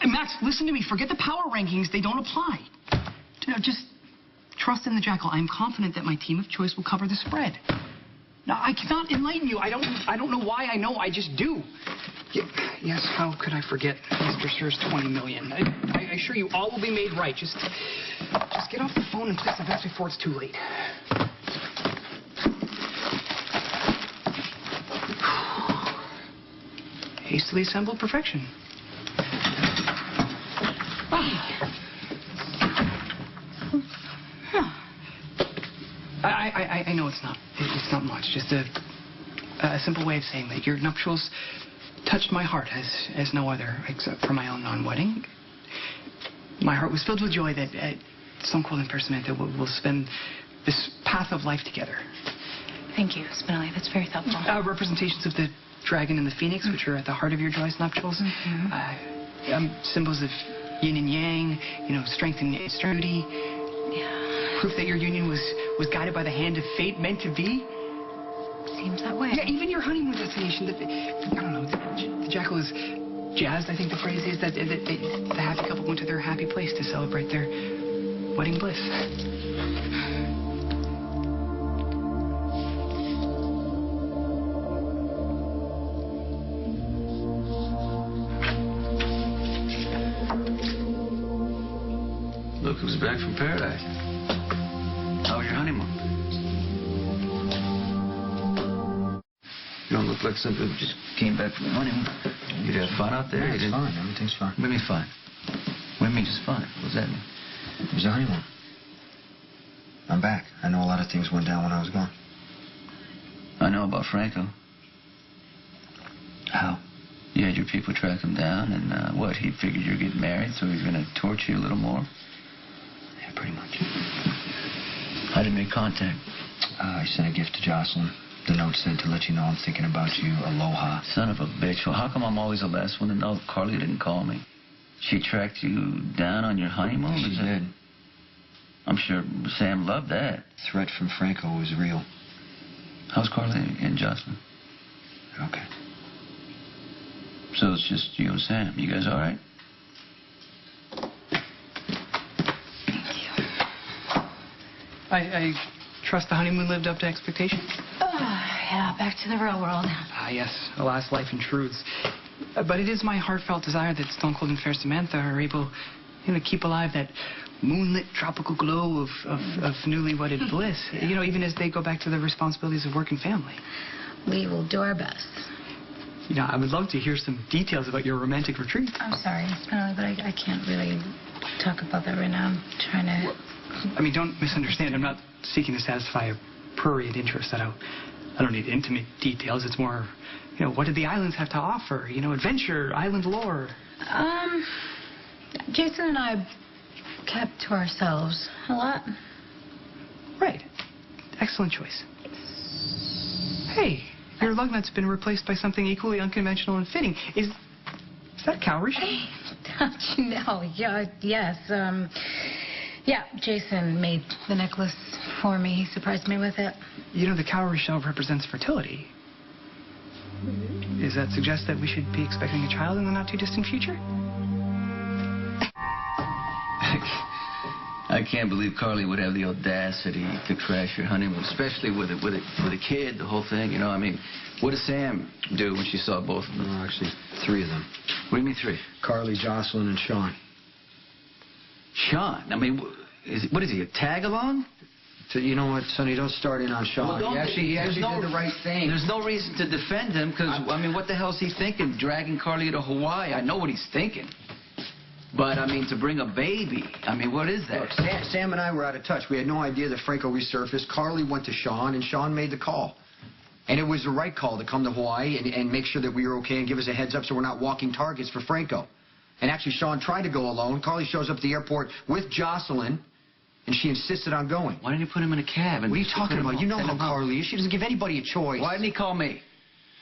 Max, listen to me. Forget the power rankings. They don't apply. Just trust in the Jackal. I'm confident that my team of choice will cover the spread. Now, I cannot enlighten you. I don't know why I know. I just do. Yes, how could I forget Mr. Sir's 20 million? I assure you, all will be made right. Just get off the phone and place the bets before it's too late. Hastily assembled perfection. I know it's not much. Just a simple way of saying that your nuptials touched my heart as no other, except for my own non-wedding. My heart was filled with joy that Stone Cold and Fair Samantha will spend this path of life together. Thank you, Spinelli. That's very thoughtful. Representations of the dragon and the phoenix, which are at the heart of your joyous nuptials. Symbols of yin and yang, strength and duty. Yeah. Proof that your union was guided by the hand of fate, meant to be. Seems that way. Yeah, even your honeymoon destination. I don't know. The Jackal is jazzed, I think the phrase is, that the happy couple went to their happy place to celebrate their wedding bliss. Look who's back from paradise. How was your honeymoon? You don't look like somebody who just came back from the honeymoon. You'd have fun out there? Yeah, it's fine. Everything's fine. What do you mean fine? What do you mean just fine? What does that mean? It was a honeymoon. I'm back. I know a lot of things went down when I was gone. I know about Franco. How? You had your people track him down, and what? He figured you're getting married, so he's going to torture you a little more? Yeah, pretty much. How did he make contact? I sent a gift to Jocelyn. The note said to let you know I'm thinking about you. Aloha. Son of a bitch. Well, how come I'm always the last one to know? Carly didn't call me. She tracked you down on your honeymoon? She did. I'm sure Sam loved that. Threat from Franco was real. How's Carly and Jocelyn? Okay. So it's just you and Sam. You guys all right? Thank you. I trust the honeymoon lived up to expectations. Yeah, back to the real world. Yes, alas, life intrudes. But it is my heartfelt desire that Stone Cold and Fair Samantha are able, to keep alive that moonlit tropical glow of newly wedded bliss, even as they go back to the responsibilities of work and family. We will do our best. I would love to hear some details about your romantic retreat. I'm sorry, Spinelli, but I can't really talk about that right now. I'm trying to... Don't misunderstand. I'm not seeking to satisfy a prurient interest. I don't need intimate details. It's more, what did the islands have to offer? Adventure, island lore. Jason and I kept to ourselves a lot. Right. Excellent choice. Hey, your lug nut's been replaced by something equally unconventional and fitting. Is that cowrie? Don't you know? Yeah, yes. Yeah, Jason made the necklace for me. He surprised me with it. The cowrie shell represents fertility. Does that suggest that we should be expecting a child in the not-too-distant future? I can't believe Carly would have the audacity to crash your honeymoon, especially with a kid, the whole thing. What did Sam do when she saw both of them? No, actually, 3 of them. What do you mean 3? Carly, Jocelyn, and Sean. Sean? What is he, a tag-along? So, you know what, Sonny, don't start in on Sean. Well, he actually did the right thing. There's no reason to defend him, because, what the hell's he thinking, dragging Carly to Hawaii? I know what he's thinking. But, to bring a baby, what is that? Look, Sam and I were out of touch. We had no idea that Franco resurfaced. Carly went to Sean, and Sean made the call. And it was the right call to come to Hawaii and make sure that we were okay and give us a heads up so we're not walking targets for Franco. And actually, Sean tried to go alone. Carly shows up at the airport with Jocelyn, and she insisted on going. Why didn't you put him in a cab? What are you talking about? You know how Carly is. She doesn't give anybody a choice. Why didn't he call me?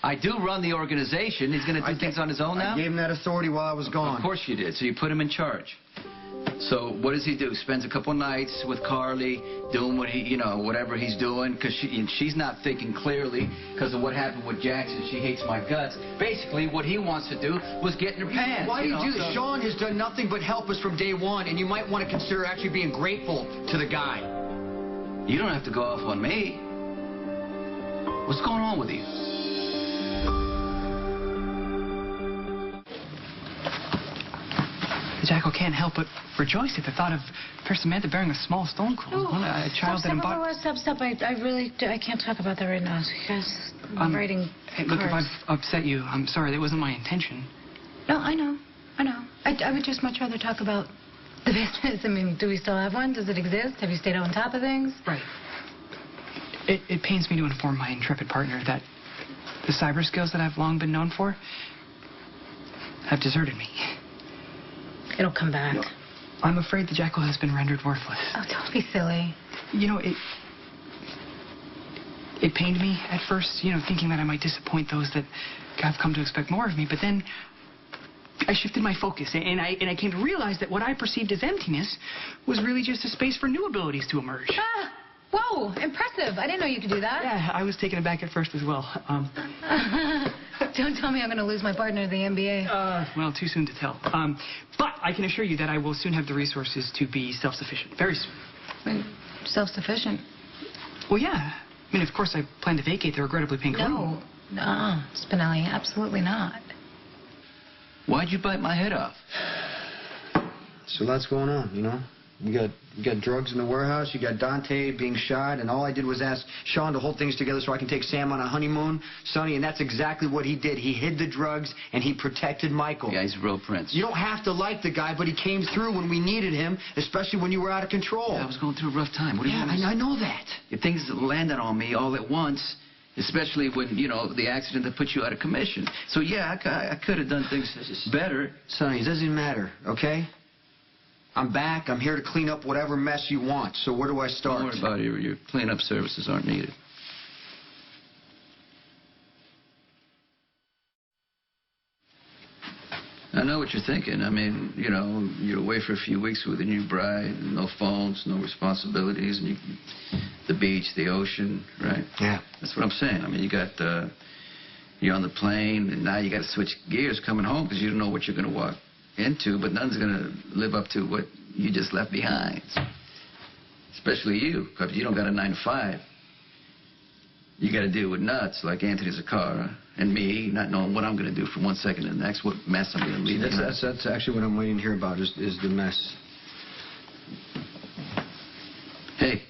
I do run the organization. He's going to do things on his own now? I gave him that authority while I was gone. Of course you did. So you put him in charge. So what does he do? Spends a couple nights with Carly doing what whatever he's doing, because she's not thinking clearly because of what happened with Jackson. She hates my guts. Basically, what he wants to do was get in her pants. Why do you do this? Sean has done nothing but help us from day one, and you might want to consider actually being grateful to the guy. You don't have to go off on me. What's going on with you? The Jackal can't help but rejoice at the thought of Fair Samantha bearing a small stone cold. A child that embodies... Stop. I can't talk about that right now. Because I'm writing Hey, look, if cards. I've upset you, I'm sorry. That wasn't my intention. No, I know. I would just much rather talk about the business. I mean, do we still have one? Does it exist? Have you stayed on top of things? Right. It pains me to inform my intrepid partner that the cyber skills that I've long been known for have deserted me. It'll come back. No, I'm afraid the Jackal has been rendered worthless. Oh, don't be silly. You know, it pained me at first, thinking that I might disappoint those that have come to expect more of me. But then I shifted my focus, and I came to realize that what I perceived as emptiness was really just a space for new abilities to emerge. Ah! Whoa, impressive. I didn't know you could do that. Yeah, I was taken aback at first as well. Don't tell me I'm going to lose my partner in the NBA. Well, too soon to tell. But I can assure you that I will soon have the resources to be self-sufficient. Very soon. I mean, self-sufficient? Well, yeah. I mean, of course, I plan to vacate the regrettably pink room. No, Spinelli, absolutely not. Why'd you bite my head off? So lots going on, You got drugs in the warehouse, you got Dante being shot, and all I did was ask Sean to hold things together so I can take Sam on a honeymoon, Sonny, and that's exactly what he did. He hid the drugs, and he protected Michael. Yeah, he's a real prince. You don't have to like the guy, but he came through when we needed him, especially when you were out of control. Yeah, I was going through a rough time. What do you want? I know that. Things landed on me all at once, especially when, the accident that put you out of commission. So, yeah, I could have done things better. Sonny, it doesn't matter, okay? I'm back. I'm here to clean up whatever mess you want. So where do I start? Don't worry about it. Your cleanup services aren't needed. I know what you're thinking. I mean, you're away for a few weeks with a new bride, no phones, no responsibilities, and the beach, the ocean, right? Yeah. That's what I'm saying. I mean, you're on the plane, and now you got to switch gears coming home because you don't know what you're going to walk into, but nothing's going to live up to what you just left behind. Especially you, because you don't got a 9-to-5. You got to deal with nuts like Anthony Zaccara and me, not knowing what I'm going to do from one second to the next, what mess I'm going to leave behind. That's actually what I'm waiting to hear about is the mess. Hey,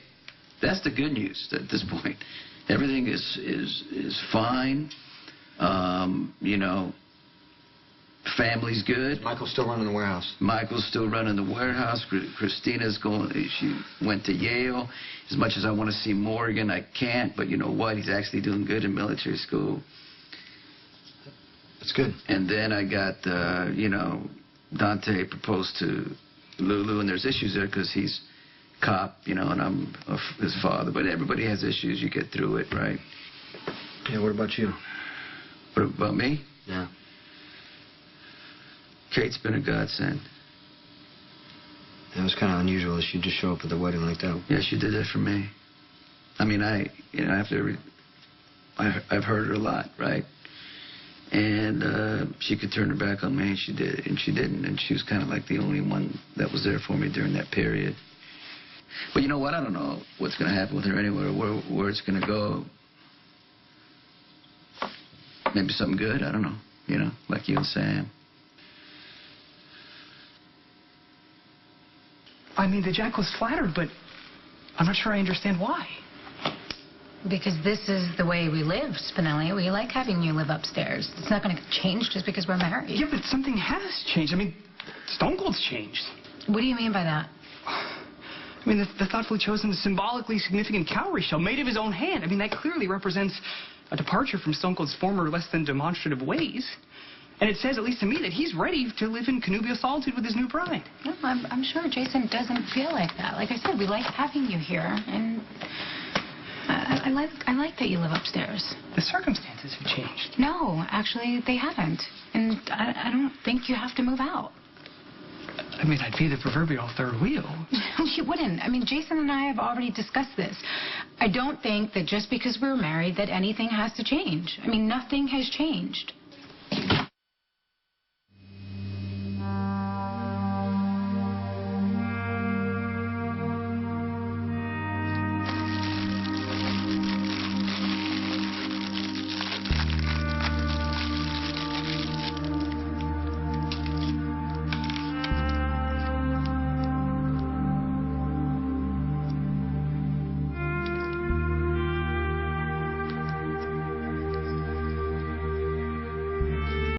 that's the good news at this point. Everything is fine. Family's good. Michael's still running the warehouse. Michael's still running the warehouse. Christina's she went to Yale. As much as I want to see Morgan, I can't. But you know what? He's actually doing good in military school. That's good. And then I got, Dante proposed to Lulu, and there's issues there because he's cop, and I'm his father. But everybody has issues. You get through it, right? Yeah, what about you? What about me? Yeah. Kate's been a godsend. It was kind of unusual that she'd just show up at the wedding like that. Yeah, she did that for me. I mean, I've heard her a lot, right? And she could turn her back on me, and she did, and she didn't. And she was kind of like the only one that was there for me during that period. But you know what? I don't know what's going to happen with her anyway, or where it's going to go. Maybe something good, I don't know, like you and Sam. I mean, the Jackal's flattered, but I'm not sure I understand why. Because this is the way we live, Spinelli. We like having you live upstairs. It's not going to change just because we're married. Yeah, but something has changed. I mean, Stone Cold's changed. What do you mean by that? I mean, the thoughtfully chosen, symbolically significant cowrie shell made of his own hand. I mean, that clearly represents a departure from Stone Cold's former less than demonstrative ways. And it says, at least to me, that he's ready to live in connubial solitude with his new bride. No, I'm sure Jason doesn't feel like that. Like I said, we like having you here, and I like that you live upstairs. The circumstances have changed. No, actually, they haven't. And I don't think you have to move out. I mean, I'd be the proverbial third wheel. No, you wouldn't. I mean, Jason and I have already discussed this. I don't think that just because we're married that anything has to change. I mean, nothing has changed.